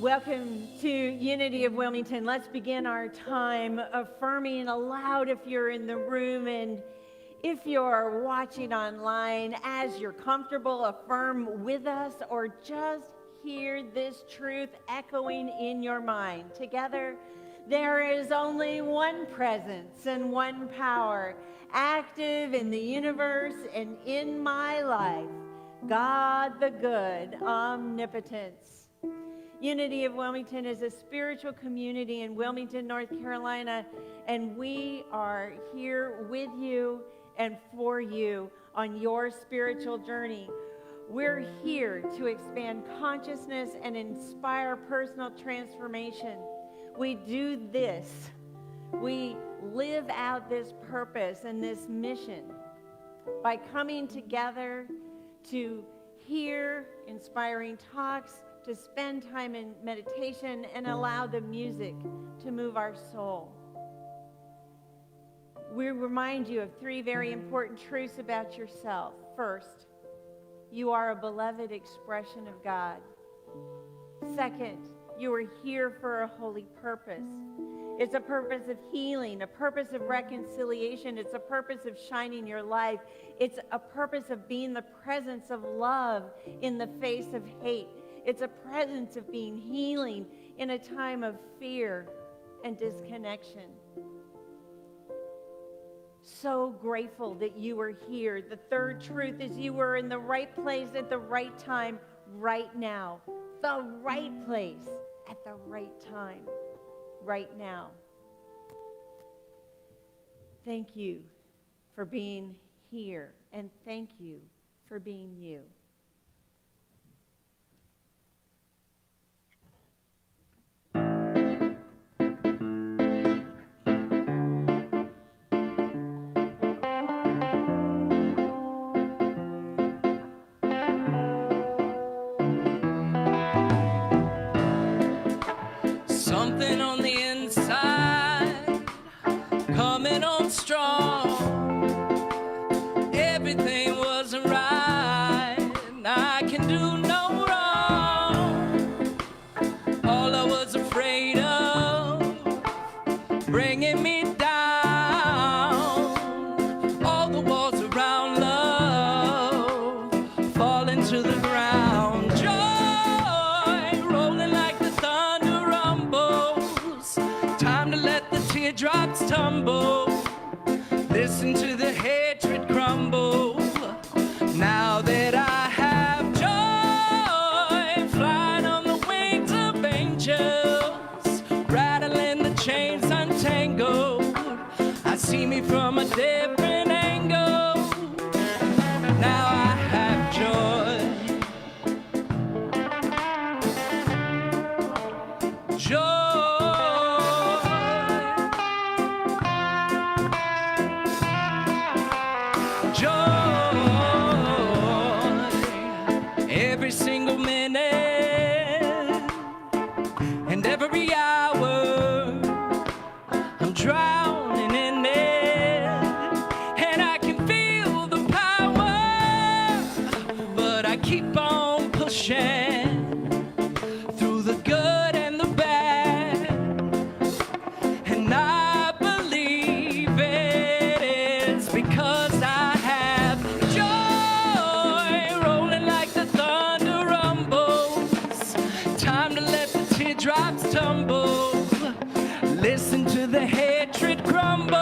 Welcome to Unity of Wilmington. Let's begin our time affirming aloud if you're in the room, and if you're watching online, as you're comfortable, affirm with us or just hear this truth echoing in your mind. Together, there is only one presence and one power active in the universe and in my life, God the good, omnipotence. Unity of Wilmington is a spiritual community in Wilmington, North Carolina, and we are here with you and for you on your spiritual journey. We're here to expand consciousness and inspire personal transformation. We do this. We live out this purpose and this mission by coming together to hear inspiring talks, to spend time in meditation, and allow the music to move our soul. We remind you of three very important truths about yourself. First, you are a beloved expression of God. Second, you are here for a holy purpose. It's a purpose of healing, a purpose of reconciliation. It's a purpose of shining your light. It's a purpose of being the presence of love in the face of hate. It's a presence of being healing in a time of fear and disconnection. So grateful that you are here. The third truth is you are in the right place at the right time right now. The right place at the right time right now. Thank you for being here, and thank you for being you. Something on the inside coming on strong. Everything wasn't right. I can do no wrong. All I was afraid of bringing me down. All the walls around love falling to the ground. Joy rolling like the thunder rumbles. Time to let the teardrops tumble. Listen to the hatred crumble. Now that I have joy, flying on the wings of angels, rattling the chains untangled. I see me from a different angle. Now I have joy. Joy. Every single minute and every hour, I'm drowning in it, and I can feel the power, but I keep on pushing through the good and the bad, and I believe it is because I have joy rolling like the thunder rumbles. Time to let the teardrops tumble. Listen to the hatred crumble.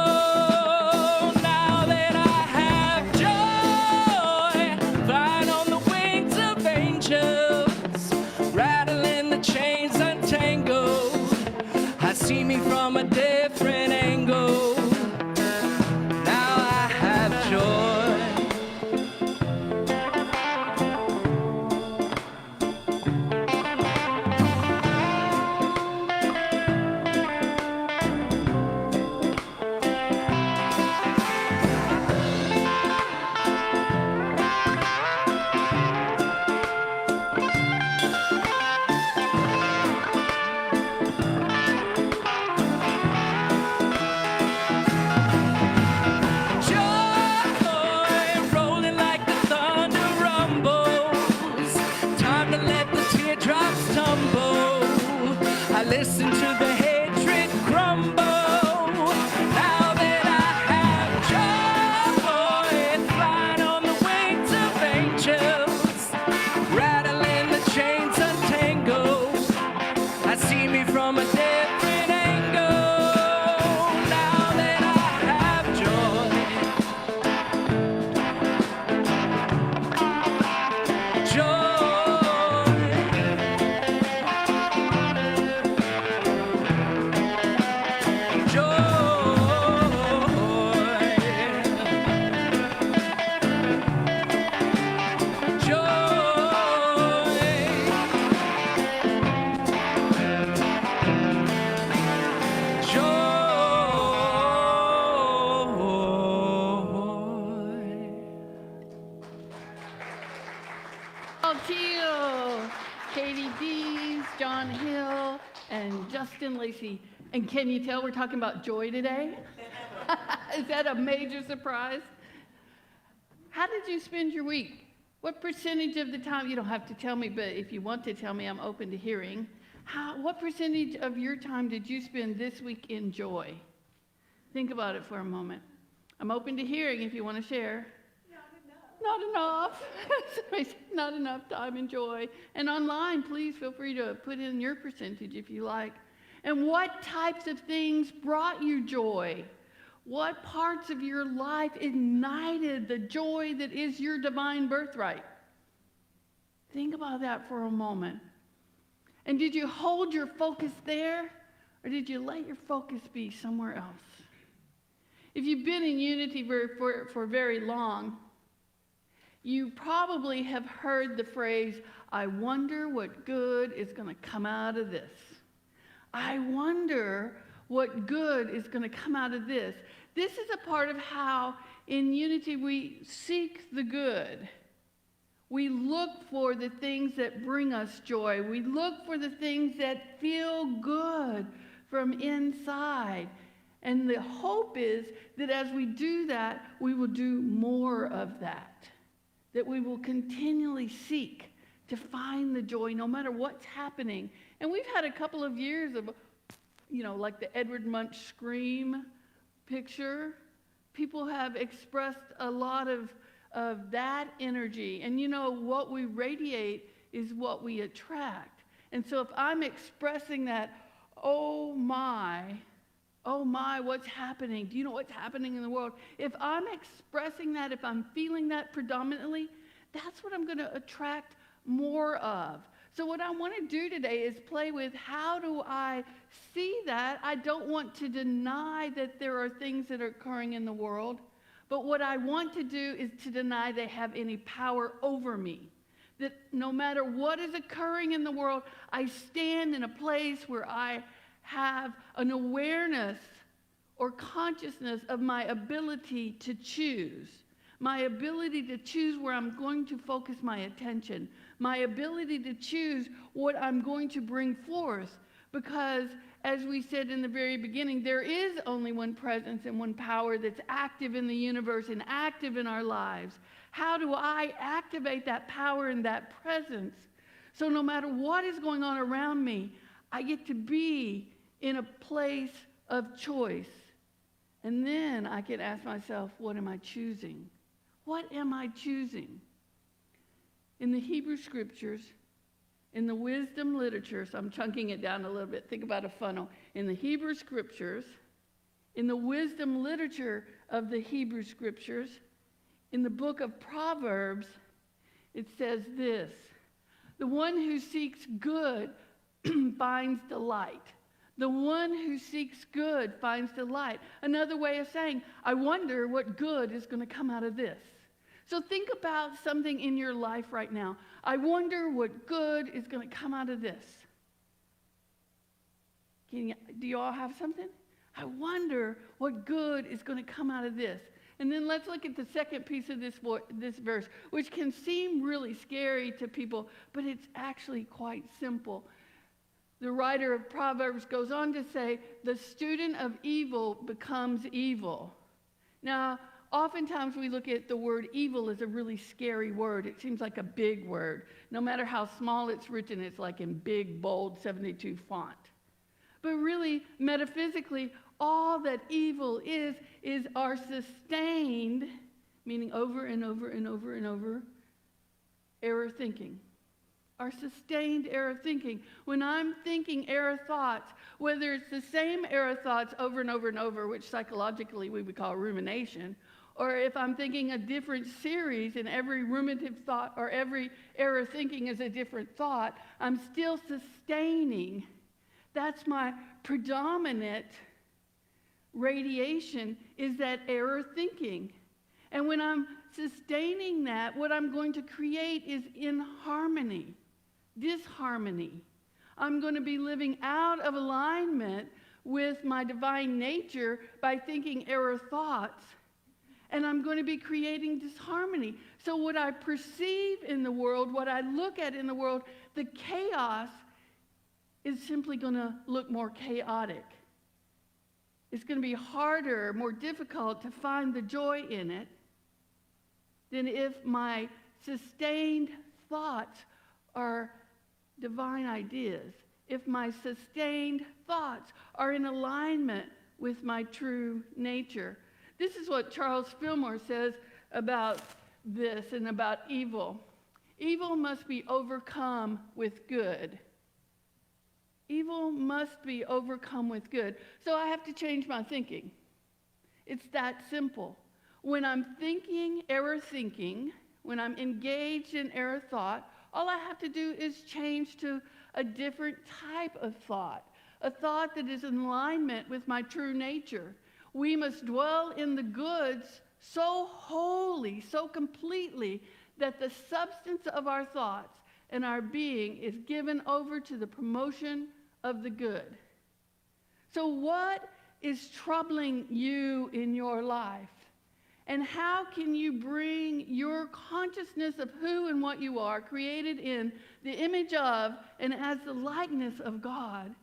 Now that I have joy, flying on the wings of angels, rattling the chains untangled. I see me from a different angle. Now I have joy. listen to the hatred crumble. Now that I have joy, it's flying on the wings of angels, rattling the chains untangle. I see me from a different angle. Now that I have joy, Teal, Katie Deese, John Hill, and Justin Lacy. And can you tell we're talking about joy today? Is that a major surprise? How did you spend your week? What percentage of the time, you don't have to tell me, but if you want to tell me, I'm open to hearing. What percentage of your time did you spend this week in joy? Think about it for a moment. I'm open to hearing if you want to share. Not enough. Not enough time and joy. And online, please feel free to put in your percentage if you like. And what types of things brought you joy? What parts of your life ignited the joy that is your divine birthright? Think about that for a moment. And did you hold your focus there, or did you let your focus be somewhere else? If you've been in Unity for very long, you probably have heard the phrase, I wonder what good is going to come out of this. I wonder what good is going to come out of this. This is a part of how in Unity we seek the good. We look for the things that bring us joy. We look for the things that feel good from inside. And the hope is that as we do that, we will do more of that. That we will continually seek to find the joy no matter what's happening. And we've had a couple of years of, like the Edward Munch Scream picture. People have expressed a lot of that energy. And what we radiate is what we attract. And so if I'm expressing that, oh my, what's happening? Do you know what's happening in the world? If I'm expressing that, if I'm feeling that predominantly, that's what I'm going to attract more of. So what I want to do today is play with how do I see that? I don't want to deny that there are things that are occurring in the world, but what I want to do is to deny they have any power over me. That no matter what is occurring in the world, I stand in a place where I have an awareness or consciousness of my ability to choose. My ability to choose where I'm going to focus my attention. My ability to choose what I'm going to bring forth. Because, as we said in the very beginning, there is only one presence and one power that's active in the universe and active in our lives. How do I activate that power and that presence? So no matter what is going on around me, I get to be in a place of choice. And then I can ask myself, what am I choosing? What am I choosing? In the Hebrew scriptures, in the wisdom literature, so I'm chunking it down a little bit. Think about a funnel. In the Hebrew scriptures, in the wisdom literature of the Hebrew scriptures, in the book of Proverbs, it says this: the one who seeks good finds delight. The one who seeks good finds delight. Another way of saying, I wonder what good is going to come out of this. So think about something in your life right now. I wonder what good is going to come out of this. Do you all have something? I wonder what good is going to come out of this. And then let's look at the second piece of this verse, which can seem really scary to people, but it's actually quite simple. The writer of Proverbs goes on to say, the student of evil becomes evil. Now, oftentimes we look at the word evil as a really scary word. It seems like a big word. No matter how small it's written, it's like in big, bold 72 font. But really, metaphysically, all that evil is our sustained, meaning over and over and over and over, error thinking. Our sustained error thinking. When I'm thinking error thoughts, whether it's the same error thoughts over and over and over, which psychologically we would call rumination, or if I'm thinking a different series and every ruminative thought or every error thinking is a different thought, I'm still sustaining. That's my predominant radiation, is that error thinking. And when I'm sustaining that, what I'm going to create is inharmony, disharmony. I'm going to be living out of alignment with my divine nature by thinking error thoughts. And I'm going to be creating disharmony. So what I perceive in the world, what I look at in the world, the chaos is simply going to look more chaotic. It's going to be harder, more difficult to find the joy in it than if my sustained thoughts are divine ideas, if my sustained thoughts are in alignment with my true nature. This is what Charles Fillmore says about this and about evil. Evil must be overcome with good. Evil must be overcome with good. So I have to change my thinking. It's that simple. When I'm thinking error thinking, when I'm engaged in error thought, all I have to do is change to a different type of thought, a thought that is in alignment with my true nature. We must dwell in the goods so wholly, so completely, that the substance of our thoughts and our being is given over to the promotion of the good. So what is troubling you in your life? And how can you bring your consciousness of who and what you are, created in the image of and as the likeness of God,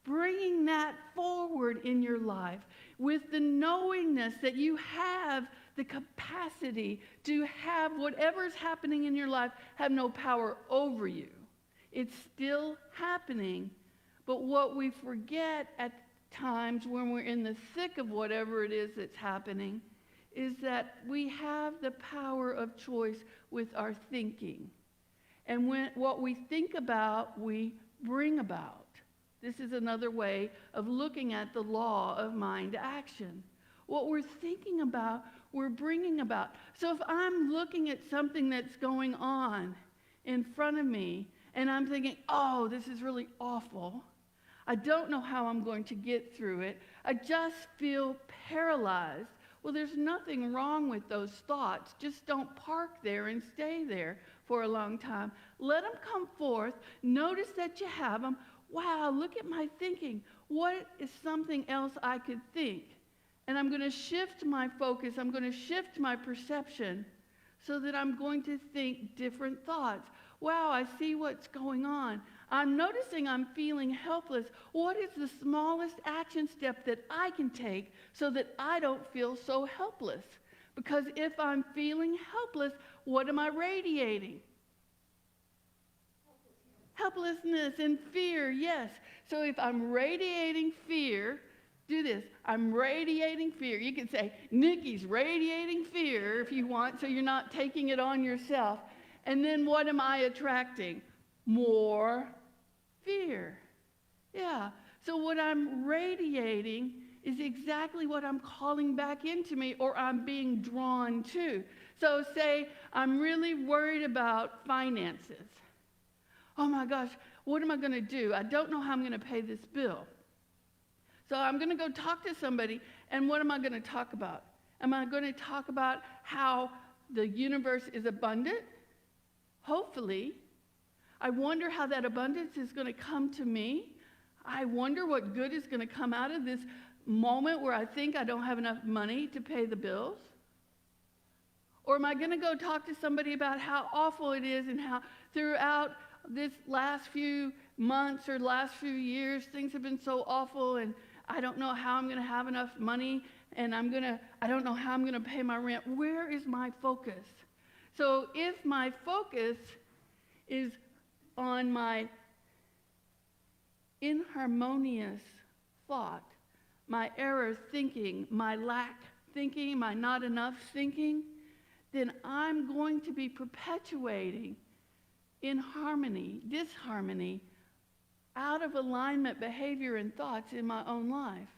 bringing that forward in your life with the knowingness that you have the capacity to have whatever's happening in your life have no power over you. It's still happening, but what we forget at times when we're in the thick of whatever it is that's happening is that we have the power of choice with our thinking. And what we think about, we bring about. This is another way of looking at the law of mind action. What we're thinking about, we're bringing about. So if I'm looking at something that's going on in front of me, and I'm thinking, oh, this is really awful. I don't know how I'm going to get through it. I just feel paralyzed. Well, there's nothing wrong with those thoughts. Just don't park there and stay there for a long time. Let them come forth. Notice that you have them. Wow, look at my thinking. What is something else I could think? And I'm going to shift my focus. I'm going to shift my perception so that I'm going to think different thoughts. Wow, I see what's going on. I'm noticing I'm feeling helpless. What is the smallest action step that I can take so that I don't feel so helpless? Because if I'm feeling helpless, what am I radiating? Helplessness and fear, yes. So if I'm radiating fear, do this. I'm radiating fear. You can say, Nickie's radiating fear if you want, so you're not taking it on yourself. And then what am I attracting? More fear. Yeah. So what I'm radiating is exactly what I'm calling back into me, or I'm being drawn to. So say I'm really worried about finances. Oh my gosh, what am I going to do? I don't know how I'm going to pay this bill. So I'm going to go talk to somebody, and what am I going to talk about? Am I going to talk about how the universe is abundant? Hopefully. I wonder how that abundance is going to come to me. I wonder what good is going to come out of this moment where I think I don't have enough money to pay the bills. Or am I going to go talk to somebody about how awful it is and how throughout this last few months or last few years things have been so awful, and I don't know how I'm going to have enough money, and I don't know how I'm going to pay my rent. Where is my focus? So if my focus is on my inharmonious thought, my error thinking, my lack thinking, my not enough thinking, then I'm going to be perpetuating inharmony, disharmony, out of alignment behavior and thoughts in my own life.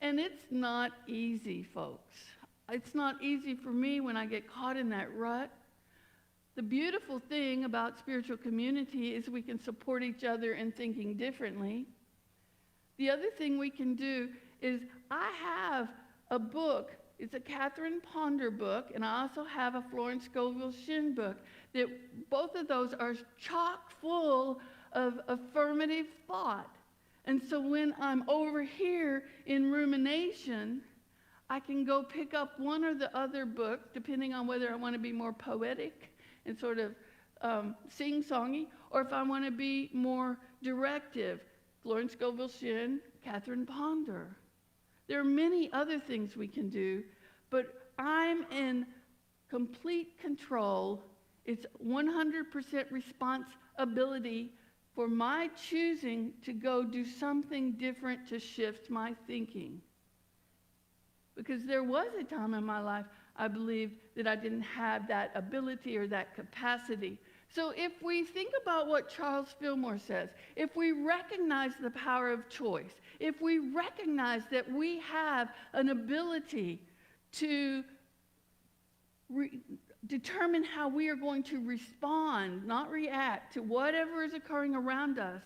And it's not easy, folks. It's not easy for me when I get caught in that rut. The beautiful thing about spiritual community is we can support each other in thinking differently. The other thing we can do is I have a book. It's a Catherine Ponder book, and I also have a Florence Scovel Shinn book. That both of those are chock full of affirmative thought. And so when I'm over here in rumination, I can go pick up one or the other book, depending on whether I want to be more poetic and sort of sing-songy, or if I want to be more directive. Florence Scovel Shinn, Catherine Ponder. There are many other things we can do, but I'm in complete control. It's 100% responsibility for my choosing to go do something different to shift my thinking. Because there was a time in my life I believed that I didn't have that ability or that capacity. So if we think about what Charles Fillmore says, if we recognize the power of choice, if we recognize that we have an ability to determine how we are going to respond, not react to whatever is occurring around us,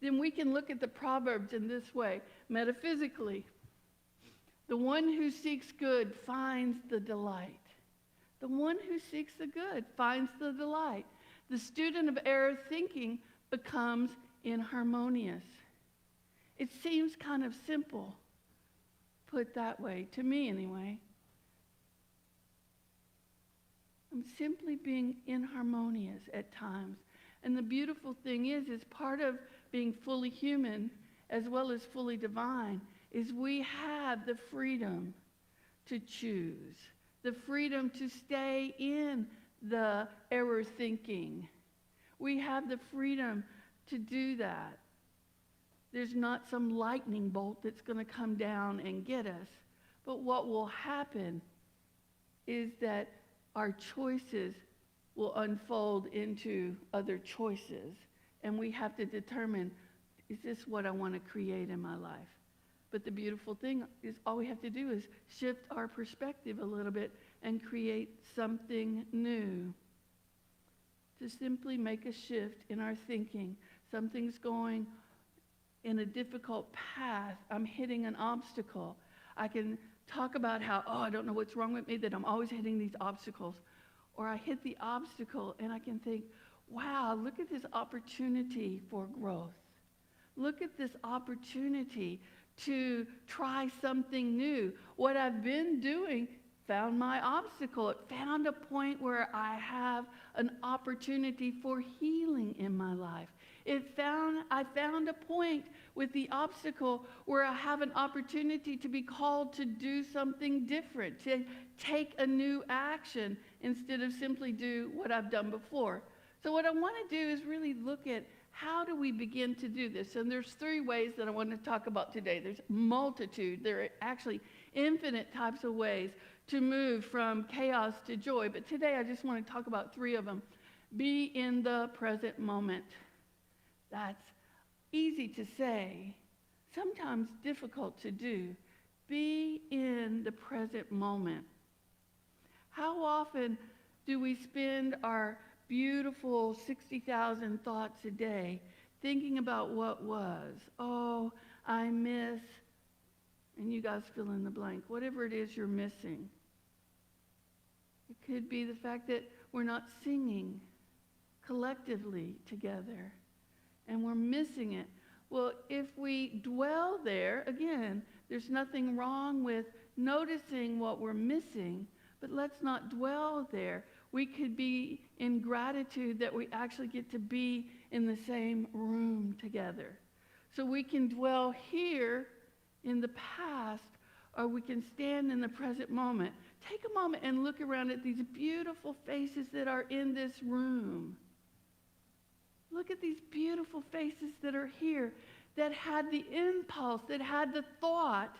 then we can look at the Proverbs in this way. Metaphysically, the one who seeks good finds the delight. The one who seeks the good finds the delight. The student of error thinking becomes inharmonious. It seems kind of simple, put that way, to me anyway. I'm simply being inharmonious at times. And the beautiful thing is part of being fully human as well as fully divine is we have the freedom to choose, the freedom to stay in the error thinking. We have the freedom to do that. There's not some lightning bolt that's going to come down and get us. But what will happen is that our choices will unfold into other choices. And we have to determine, is this what I want to create in my life? But the beautiful thing is all we have to do is shift our perspective a little bit and create something new. To simply make a shift in our thinking. Something's going in a difficult path. I'm hitting an obstacle. I can talk about how, I don't know what's wrong with me, that I'm always hitting these obstacles. Or I hit the obstacle and I can think, wow, look at this opportunity for growth. Look at this opportunity to try something new. What I've been doing found my obstacle. It found a point where I have an opportunity for healing in my life. I found a point with the obstacle where I have an opportunity to be called to do something different, to take a new action instead of simply do what I've done before. So what I want to do is really look at how do we begin to do this? And there's 3 ways that I want to talk about today. There's multitude. There are actually infinite types of ways to move from chaos to joy. But today I just want to talk about 3 of them. Be in the present moment. That's easy to say, sometimes difficult to do. Be in the present moment. How often do we spend our beautiful 60,000 thoughts a day thinking about what was? Oh, I miss, and you guys fill in the blank, whatever it is you're missing. It could be the fact that we're not singing collectively together, and we're missing it. Well, if we dwell there, again, there's nothing wrong with noticing what we're missing, but let's not dwell there. We could be in gratitude that we actually get to be in the same room together. So we can dwell here in the past, or we can stand in the present moment. Take a moment and look around at these beautiful faces that are in this room. Look at these beautiful faces that are here. that had the impulse, that had the thought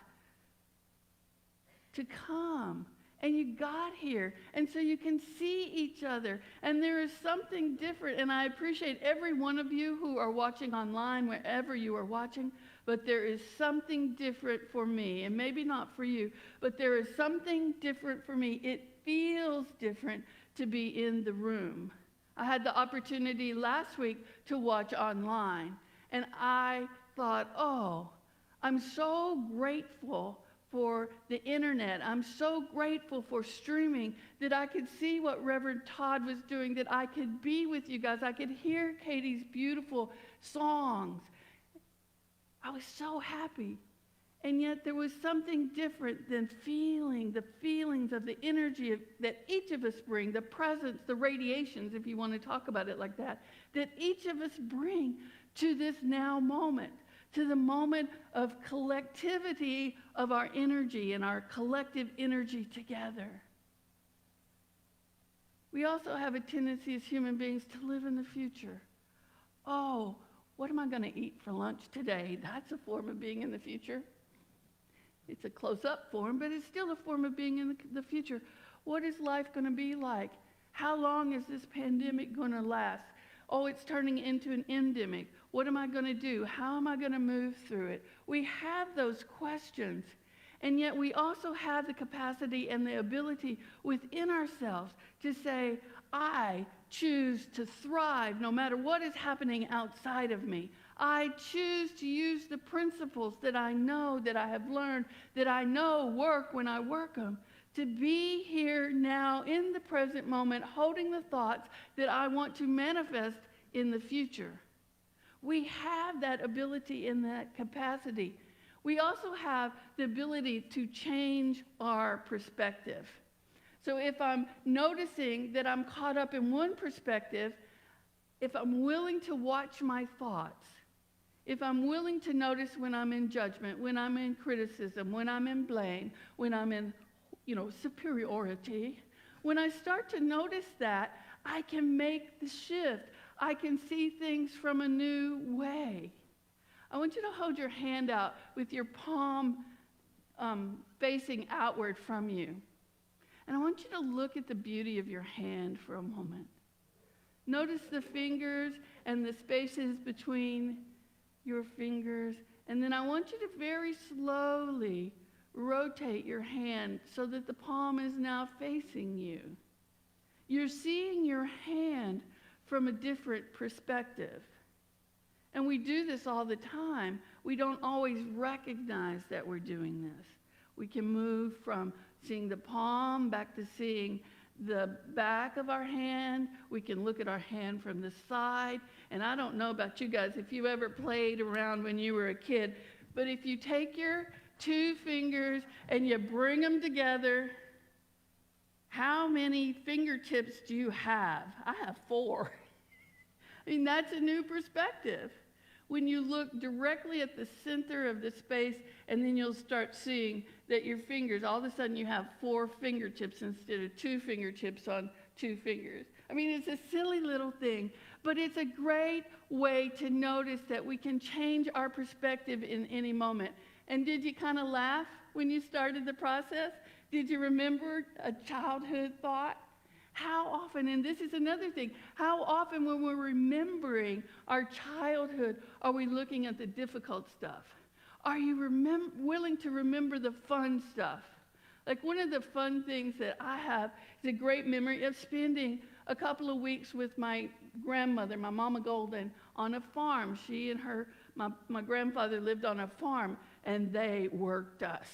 to come. And you got here, and so you can see each other, and there is something different, and I appreciate every one of you who are watching online, wherever you are watching, but there is something different for me, and maybe not for you, but there is something different for me. It feels different to be in the room. I had the opportunity last week to watch online, and I thought, oh, I'm so grateful for the internet. I'm so grateful for streaming that I could see what Reverend Todd was doing, that I could be with you guys. I could hear Katie's beautiful songs. I was so happy. And yet there was something different than feeling the feelings of the energy that each of us bring, the presence, the radiations, if you want to talk about it like that each of us bring to this now moment, to the moment of collectivity of our energy and our collective energy together. We also have a tendency as human beings to live in the future. Oh, what am I going to eat for lunch today? That's a form of being in the future. It's a close-up form, but it's still a form of being in the future. What is life going to be like? How long is this pandemic going to last? Oh, it's turning into an endemic. What am I going to do? How am I going to move through it? We have those questions, and yet we also have the capacity and the ability within ourselves to say, I choose to thrive no matter what is happening outside of me. I choose to use the principles that I know, that I have learned, that I know work when I work them, to be here now in the present moment, holding the thoughts that I want to manifest in the future. We have that ability and that capacity. We also have the ability to change our perspective. So if I'm noticing that I'm caught up in one perspective, if I'm willing to watch my thoughts, if I'm willing to notice when I'm in judgment, when I'm in criticism, when I'm in blame, when I'm in, superiority, when I start to notice that, I can make the shift. I can see things from a new way. I want you to hold your hand out with your palm facing outward from you. And I want you to look at the beauty of your hand for a moment. Notice the fingers and the spaces between your fingers. And then I want you to very slowly rotate your hand so that the palm is now facing you. You're seeing your hand from a different perspective. And we do this all the time. We don't always recognize that we're doing this. We can move from seeing the palm back to seeing the back of our hand. We can look at our hand from the side. And I don't know about you guys, if you ever played around when you were a kid, but if you take your two fingers and you bring them together, how many fingertips do you have? I have 4. I mean, that's a new perspective. When you look directly at the center of the space, and then you'll start seeing that your fingers, all of a sudden you have 4 fingertips instead of 2 fingertips on 2 fingers. I mean, it's a silly little thing, but it's a great way to notice that we can change our perspective in any moment. And did you kind of laugh when you started the process? Did you remember a childhood thought? How often, and this is another thing, how often when we're remembering our childhood are we looking at the difficult stuff? Are you willing to remember the fun stuff? Like one of the fun things that I have is a great memory of spending a couple of weeks with my grandmother, my Mama Golden, on a farm. She and my grandfather lived on a farm, and they worked us.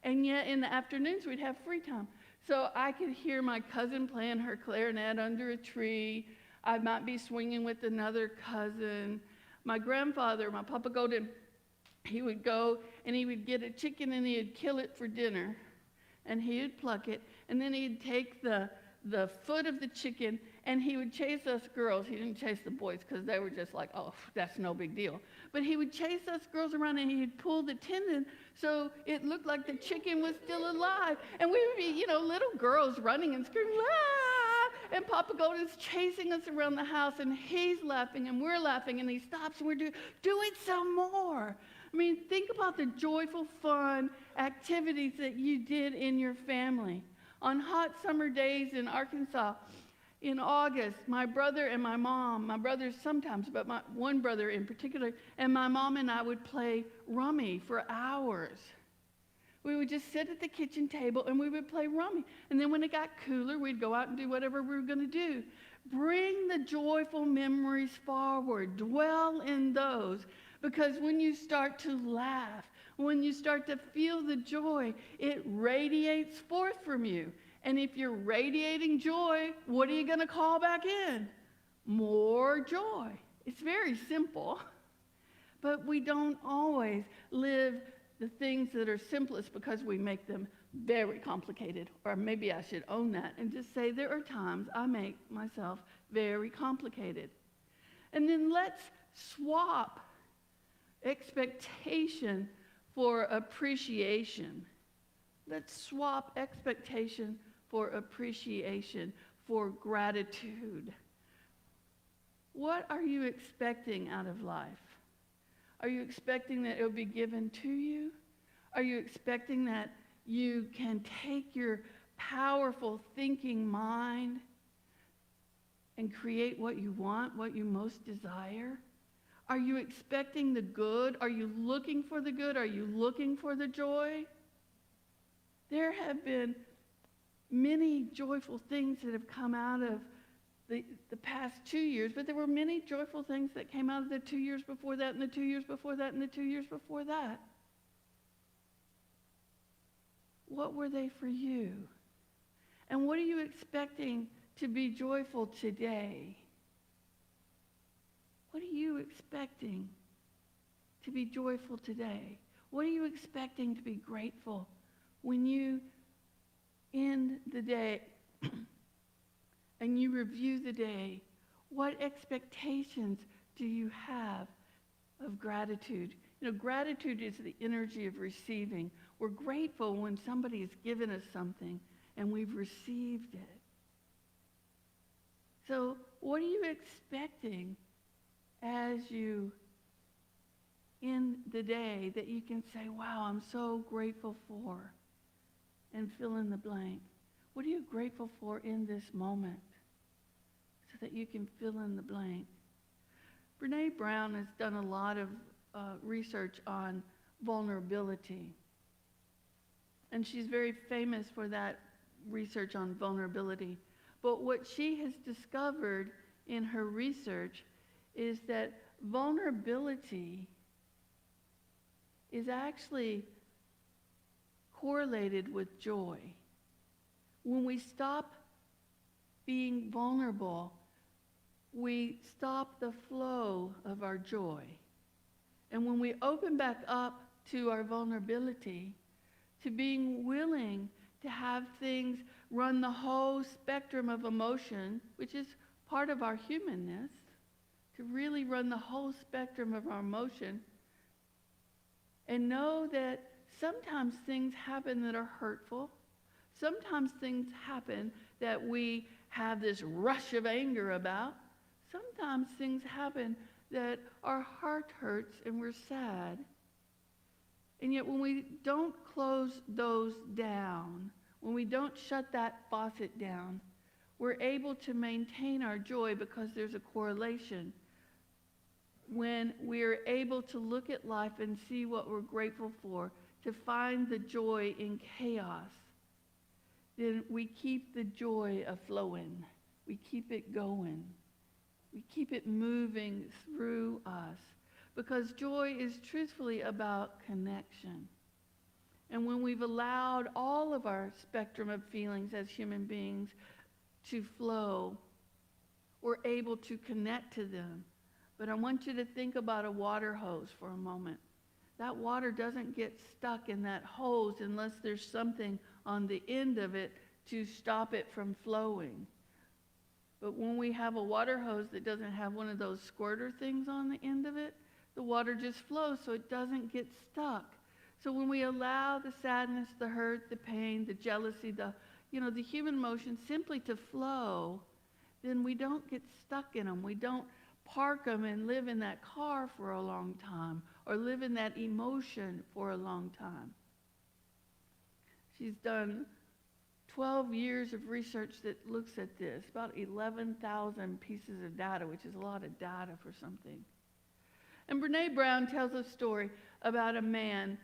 And yet in the afternoons we'd have free time. So I could hear my cousin playing her clarinet under a tree. I might be swinging with another cousin. My grandfather, my Papa Golden, he would go and he would get a chicken and he'd kill it for dinner. And he would pluck it. And then he'd take the foot of the chicken and he would chase us girls. He didn't chase the boys because they were just like, oh, that's no big deal. But he would chase us girls around and he'd pull the tendon so it looked like the chicken was still alive. And we would be, little girls running and screaming, ah! And Papa Gold is chasing us around the house, and he's laughing, and we're laughing, and he stops, and we're doing some more. I mean, think about the joyful, fun activities that you did in your family. On hot summer days in Arkansas, in August, my brother and my mom, my brothers sometimes, but my one brother in particular, and my mom and I would play rummy for hours. We would just sit at the kitchen table and we would play rummy. And then when it got cooler, we'd go out and do whatever we were going to do. Bring the joyful memories forward. Dwell in those. Because when you start to laugh, when you start to feel the joy, it radiates forth from you. And if you're radiating joy, what are you going to call back in? More joy. It's very simple. But we don't always live the things that are simplest because we make them very complicated. Or maybe I should own that and just say there are times I make myself very complicated. And then let's swap expectation for appreciation. Let's swap expectation for appreciation, for gratitude. What are you expecting out of life? Are you expecting that it will be given to you? Are you expecting that you can take your powerful thinking mind and create what you want, what you most desire? Are you expecting the good? Are you looking for the good? Are you looking for the joy? There have been many joyful things that have come out of the past 2 years, but there were many joyful things that came out of the 2 years before that, and the 2 years before that, and the 2 years before that. What were they for you? And what are you expecting to be joyful today? What are you expecting to be joyful today? What are you expecting to be grateful when you end the day and you review the day? What expectations do you have of gratitude? You know, gratitude is the energy of receiving. We're grateful when somebody has given us something and we've received it. So what are you expecting as you end the day that you can say, wow, I'm so grateful for, and fill in the blank? What are you grateful for in this moment so that you can fill in the blank? Brene Brown has done a lot of research on vulnerability. And she's very famous for that research on vulnerability. But what she has discovered in her research is that vulnerability is actually correlated with joy. When we stop being vulnerable, we stop the flow of our joy. And when we open back up to our vulnerability, to being willing to have things run the whole spectrum of emotion, which is part of our humanness, to really run the whole spectrum of our emotion, and know that sometimes things happen that are hurtful. Sometimes things happen that we have this rush of anger about. Sometimes things happen that our heart hurts and we're sad. And yet when we don't close those down, when we don't shut that faucet down, we're able to maintain our joy because there's a correlation. When we're able to look at life and see what we're grateful for, to find the joy in chaos, then we keep the joy a-flowing. We keep it going. We keep it moving through us. Because joy is truthfully about connection. And when we've allowed all of our spectrum of feelings as human beings to flow, we're able to connect to them. But I want you to think about a water hose for a moment. That water doesn't get stuck in that hose unless there's something on the end of it to stop it from flowing. But when we have a water hose that doesn't have one of those squirter things on the end of it, the water just flows so it doesn't get stuck. So when we allow the sadness, the hurt, the pain, the jealousy, the human emotion simply to flow, then we don't get stuck in them. We don't park them and live in that car for a long time or live in that emotion for a long time. She's done 12 years of research that looks at this, about 11,000 pieces of data, which is a lot of data for something. And Brene Brown tells a story about a man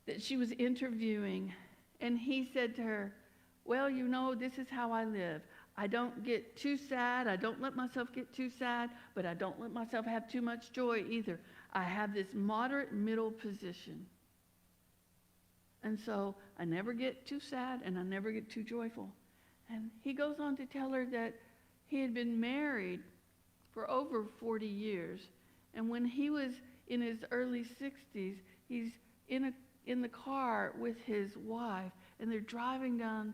that she was interviewing, and he said to her, well, you know, this is how I live. I don't get too sad. I don't let myself get too sad, but I don't let myself have too much joy either. I have this moderate middle position. And so I never get too sad and I never get too joyful. And he goes on to tell her that he had been married for over 40 years. And when he was in his early 60s, he's in the car with his wife, and they're driving down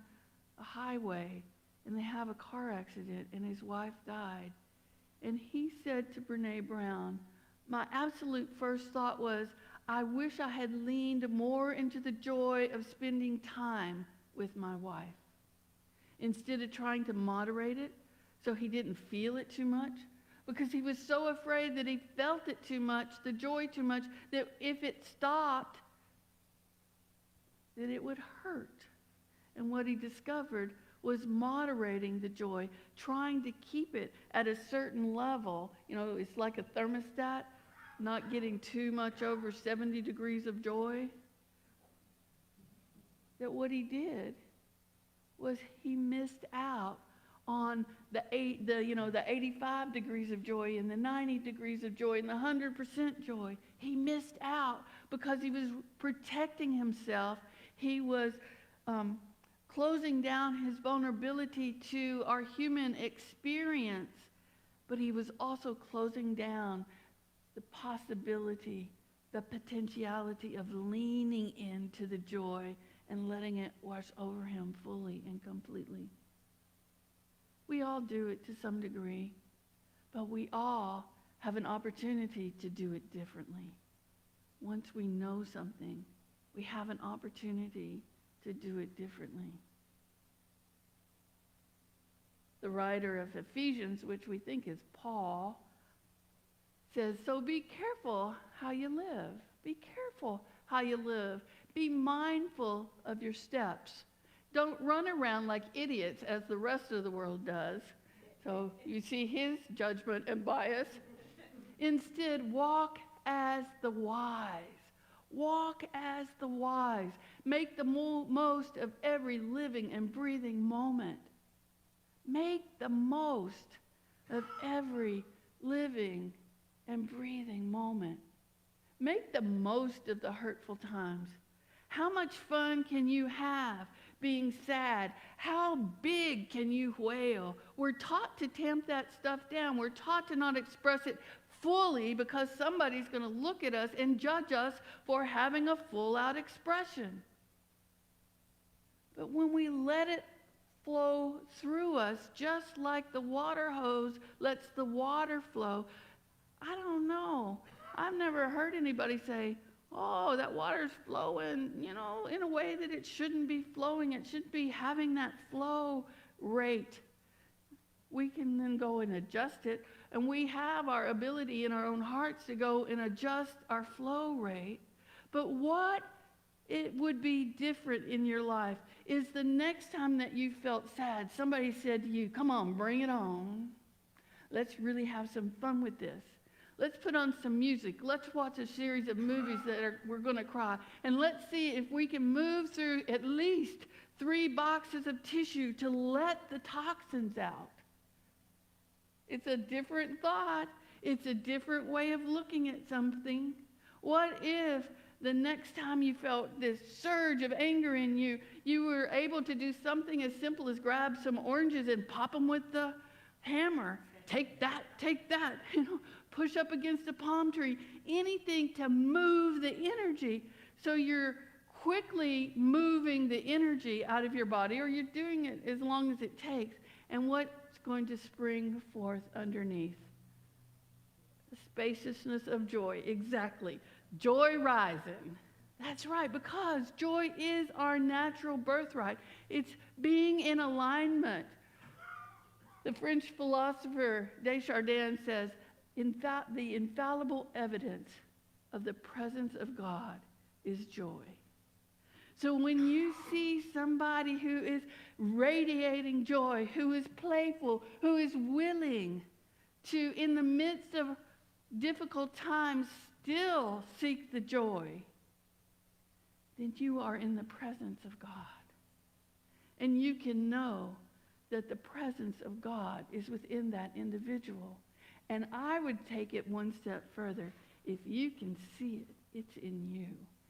a highway, and they have a car accident, and his wife died. And he said to Brene Brown, my absolute first thought was, I wish I had leaned more into the joy of spending time with my wife instead of trying to moderate it so he didn't feel it too much, because he was so afraid that he felt it too much, the joy too much, that if it stopped, that it would hurt. And what he discovered was moderating the joy, trying to keep it at a certain level. You know, it's like a thermostat, not getting too much over 70 degrees of joy. That what he did was he missed out on the 85 degrees of joy and the 90 degrees of joy and the 100% joy. He missed out because he was protecting himself. He was closing down his vulnerability to our human experience, but he was also closing down the possibility, the potentiality of leaning into the joy and letting it wash over him fully and completely. We all do it to some degree, but we all have an opportunity to do it differently. Once we know something, we have an opportunity to do it differently. The writer of Ephesians, which we think is Paul, says, so be careful how you live. Be careful how you live. Be mindful of your steps. Don't run around like idiots as the rest of the world does. So you see his judgment and bias. Instead, walk as the wise. Walk as the wise. Make the most of every living and breathing moment. Make the most of every living and breathing moment. Make the most of the hurtful times. How much fun can you have being sad? How big can you wail? We're taught to tamp that stuff down. We're taught to not express it fully because somebody's going to look at us and judge us for having a full-out expression. But when we let it flow through us, just like the water hose lets the water flow, I don't know. I've never heard anybody say, oh, that water's flowing, in a way that it shouldn't be flowing. It should be having that flow rate. We can then go and adjust it, and we have our ability in our own hearts to go and adjust our flow rate. But what it would be different in your life is the next time that you felt sad, somebody said to you, come on, bring it on. Let's really have some fun with this. Let's put on some music. Let's watch a series of movies we're going to cry. And let's see if we can move through at least 3 boxes of tissue to let the toxins out. It's a different thought. It's a different way of looking at something. What if the next time you felt this surge of anger in you, you were able to do something as simple as grab some oranges and pop them with the hammer? Take that, push up against a palm tree, anything to move the energy. So you're quickly moving the energy out of your body, or you're doing it as long as it takes. And what's going to spring forth underneath? The spaciousness of joy, exactly. Joy rising. That's right, because joy is our natural birthright. It's being in alignment. The French philosopher Desjardins says, the infallible evidence of the presence of God is joy. So when you see somebody who is radiating joy, who is playful, who is willing to, in the midst of difficult times, still seek the joy, then you are in the presence of God. And you can know that the presence of God is within that individual. And I would take it one step further. If you can see it, it's in you.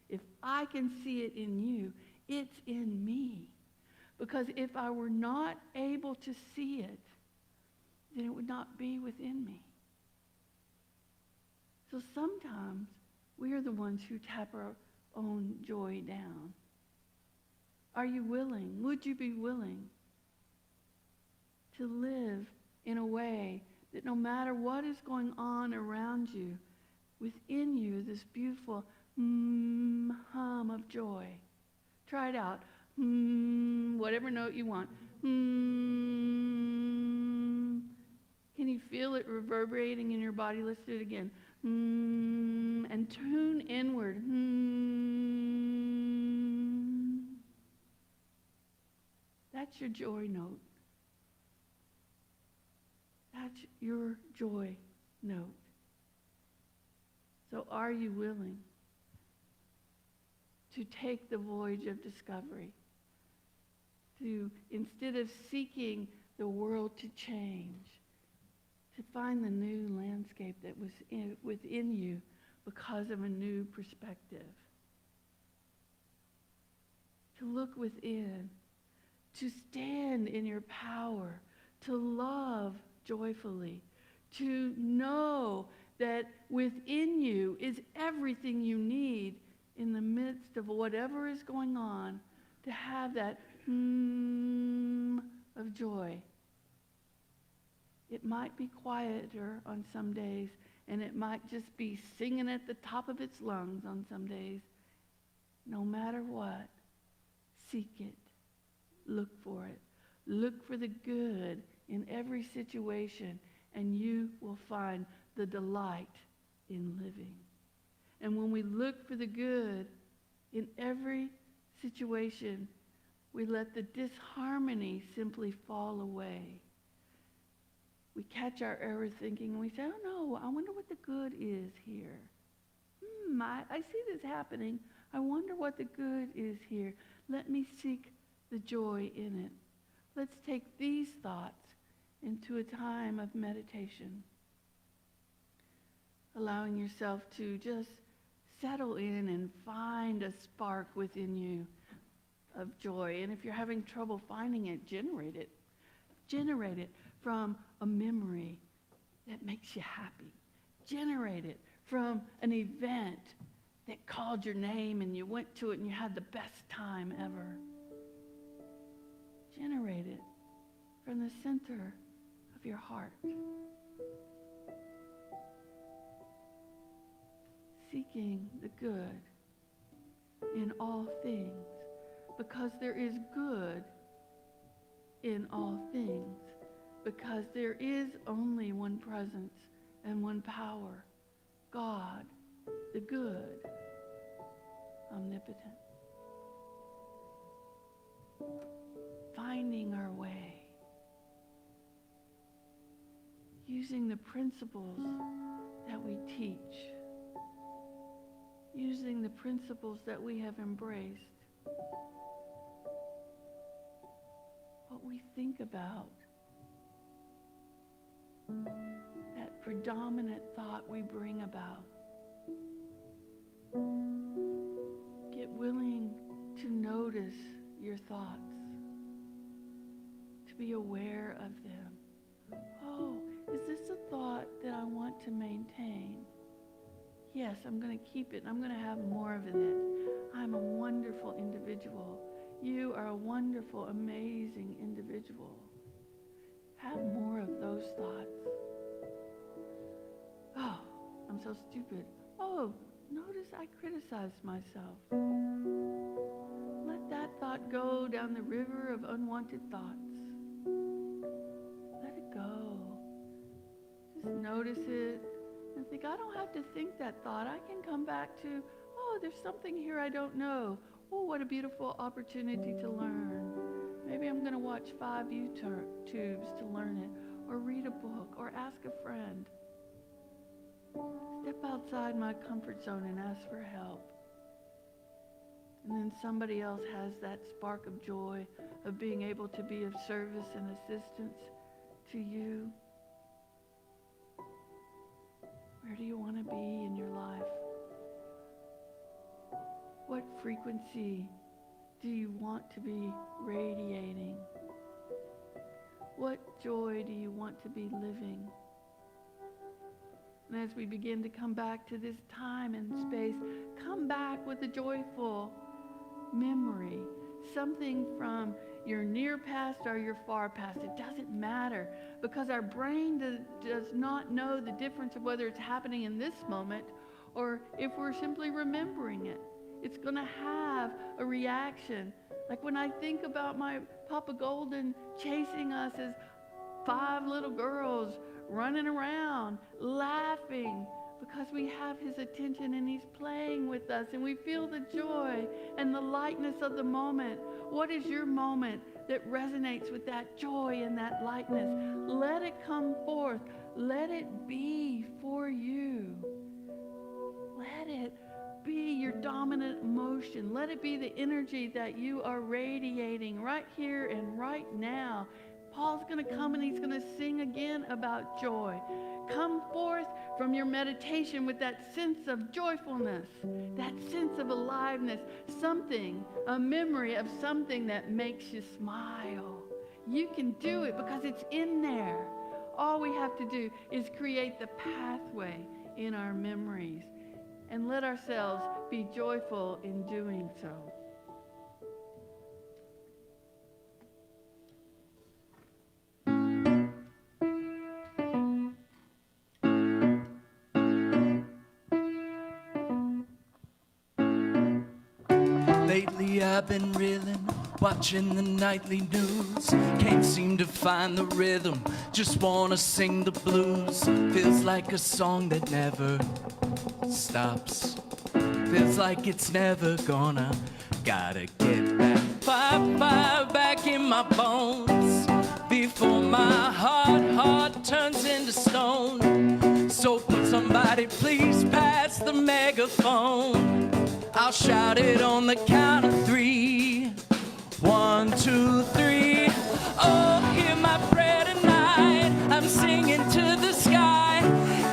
If I can see it in you, it's in me. Because if I were not able to see it, then it would not be within me. So sometimes we are the ones who tap our own joy down. Are you willing? Would you be willing to live in a way that no matter what is going on around you, within you, this beautiful hum of joy? Try it out. Whatever note you want. Can you feel it reverberating in your body? Let's do it again. And tune inward. That's your joy note. That's your joy note. So are you willing to take the voyage of discovery? To, instead of seeking the world to change, to find the new landscape that was within you because of a new perspective. To look within, to stand in your power, to love joyfully, to know that within you is everything you need in the midst of whatever is going on, to have that of joy. It might be quieter on some days, and it might just be singing at the top of its lungs on some days. No matter what, seek it. Look for it. Look for the good in every situation, and you will find the delight in living. And when we look for the good in every situation, we let the disharmony simply fall away. We catch our error thinking and we say, oh no, I wonder what the good is here. I see this happening. I wonder what the good is here. Let me seek the joy in it. Let's take these thoughts into a time of meditation. Allowing yourself to just settle in and find a spark within you of joy. And if you're having trouble finding it, generate it. Generate it from a memory that makes you happy. Generate it from an event that called your name and you went to it and you had the best time ever. Generate it from the center of your heart. Seeking the good in all things, because there is good in all things, because there is only one presence and one power, God, the good, omnipotent. Finding our way, using the principles that we teach, using the principles that we have embraced, what we think about, that predominant thought we bring about. Get willing to notice your thoughts, to be aware of them. Oh, is this a thought that I want to maintain? Yes, I'm going to keep it. I'm going to have more of it. I'm a wonderful individual. You are a wonderful, amazing individual. Have more of those thoughts. Oh, I'm so stupid. Oh, notice I criticized myself. Let that thought go down the river of unwanted thoughts. Let it notice it and think, I don't have to think that thought. I can come back to, oh, there's something here I don't know. Oh, what a beautiful opportunity to learn. Maybe I'm going to watch 5 YouTubes to learn it, or read a book, or ask a friend. Step outside my comfort zone and ask for help. And then somebody else has that spark of joy of being able to be of service and assistance to you. Where do you want to be in your life? What frequency do you want to be radiating? What joy do you want to be living? And as we begin to come back to this time and space, come back with a joyful memory, something from your near past or your far past. It doesn't matter, because our brain does not know the difference of whether it's happening in this moment or if we're simply remembering it. It's going to have a reaction. Like when I think about my Papa Golden chasing us as 5 little girls running around, laughing, because we have his attention and he's playing with us and we feel the joy and the lightness of the moment. What is your moment that resonates with that joy and that lightness? Let it come forth. Let it be for you. Let it be your dominant emotion. Let it be the energy that you are radiating right here and right now. Paul's going to come and he's going to sing again about joy. Come forth from your meditation with that sense of joyfulness, that sense of aliveness, something, a memory of something that makes you smile. You can do it because it's in there. All we have to do is create the pathway in our memories and let ourselves be joyful in doing so. Lately I've been reeling, watching the nightly news. Can't seem to find the rhythm, just wanna sing the blues. Feels like a song that never stops. Feels like it's never gonna. Gotta get that fire back in my bones before my heart turns into stone. So could somebody please pass the megaphone? I'll shout it on the count of 3. 1, 2, 3. Oh, hear my prayer tonight. I'm singing to the sky.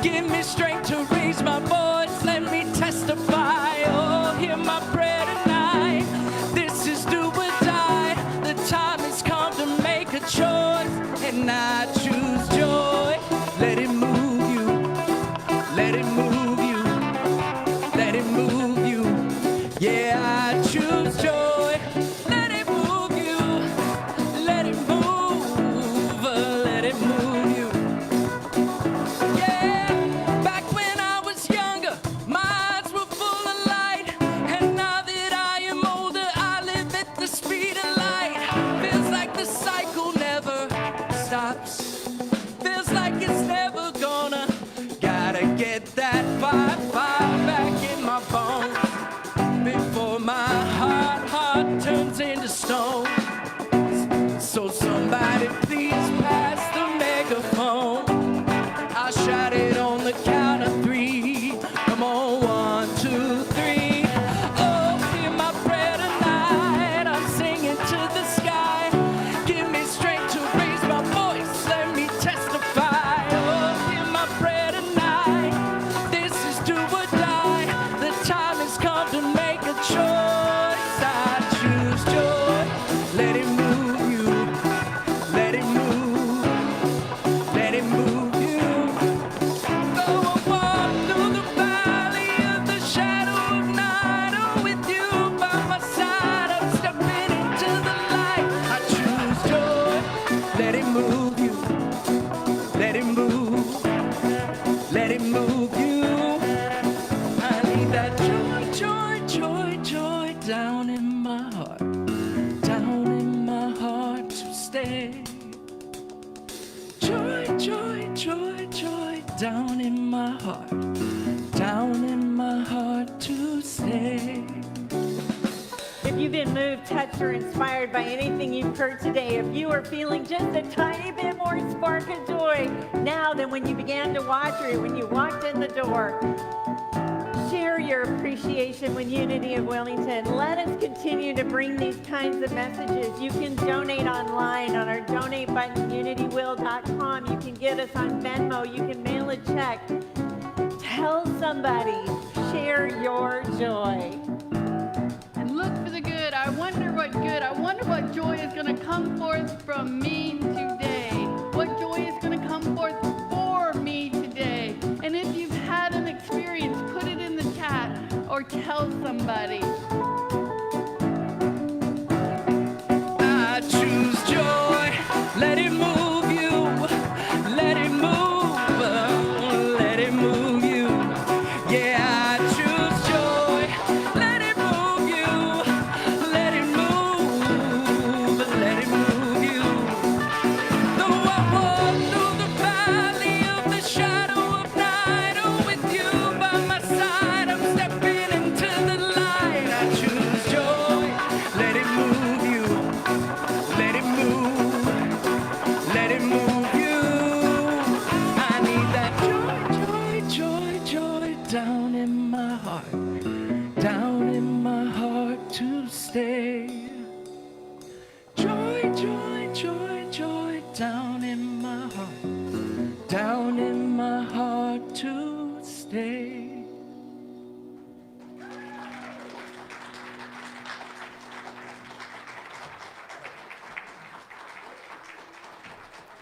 Give me strength to raise my voice. Let me testify. Oh, hear my prayer tonight. This is do or die. The time has come to make a choice, and I choose joy. Let it move you. Let it move you. Let it move you. Yeah, I choose joy. Let it move you. Let it move. Let it move you. Yeah, back when I was younger, my eyes were full of light. And now that I am older, I live at the speed of light. Feels like the cycle never stops. Feels like it's never gonna. Gotta get that fire back in my bones before my heart turns into stone. So somebody please pass the megaphone. I'll shout it on the count of 3. Come on, 1, 2, 3. Oh, hear my prayer tonight. I'm singing to the sky. Give me strength to raise my voice. Let me testify. Oh, hear my prayer tonight. This is do or die. The time has come to make a choice. I choose joy. Let it move you. Let it move. Let it move you. Though I walk through the valley of the shadow of night, oh, with you by my side, I'm stepping into the light. I choose joy. Let it move you. Let it move. Let it move you. I need that joy down in my heart to stay. Joy down heart, down in my heart to stay. If you've been moved, touched, or inspired by anything you've heard today, if you are feeling just a tiny bit more spark of joy now than when you began to watch or when you walked in the door, share your appreciation with Unity of Wilmington. Let us continue to bring these kinds of messages. You can donate online on our donate button, unitywill.com. You can get us on Venmo. You can mail a check. Tell somebody. Share your joy. And look for the good. I wonder what good. I wonder what joy is going to come forth from me today. What joy is going to come forth for me today. And if you've had an experience, put it in the chat or tell somebody. I choose joy, let it move you, let it move, let it move you. Yeah, I choose joy, let it move you, let it move, let it move you. Though I walk through the valley of the shadow of night, oh, with you by my side, I'm stepping into the light. I choose joy, let it move you, let it move, let it move you. I need that joy, joy, joy, joy down in my heart to stay. Joy, joy, joy, joy down in my heart to stay.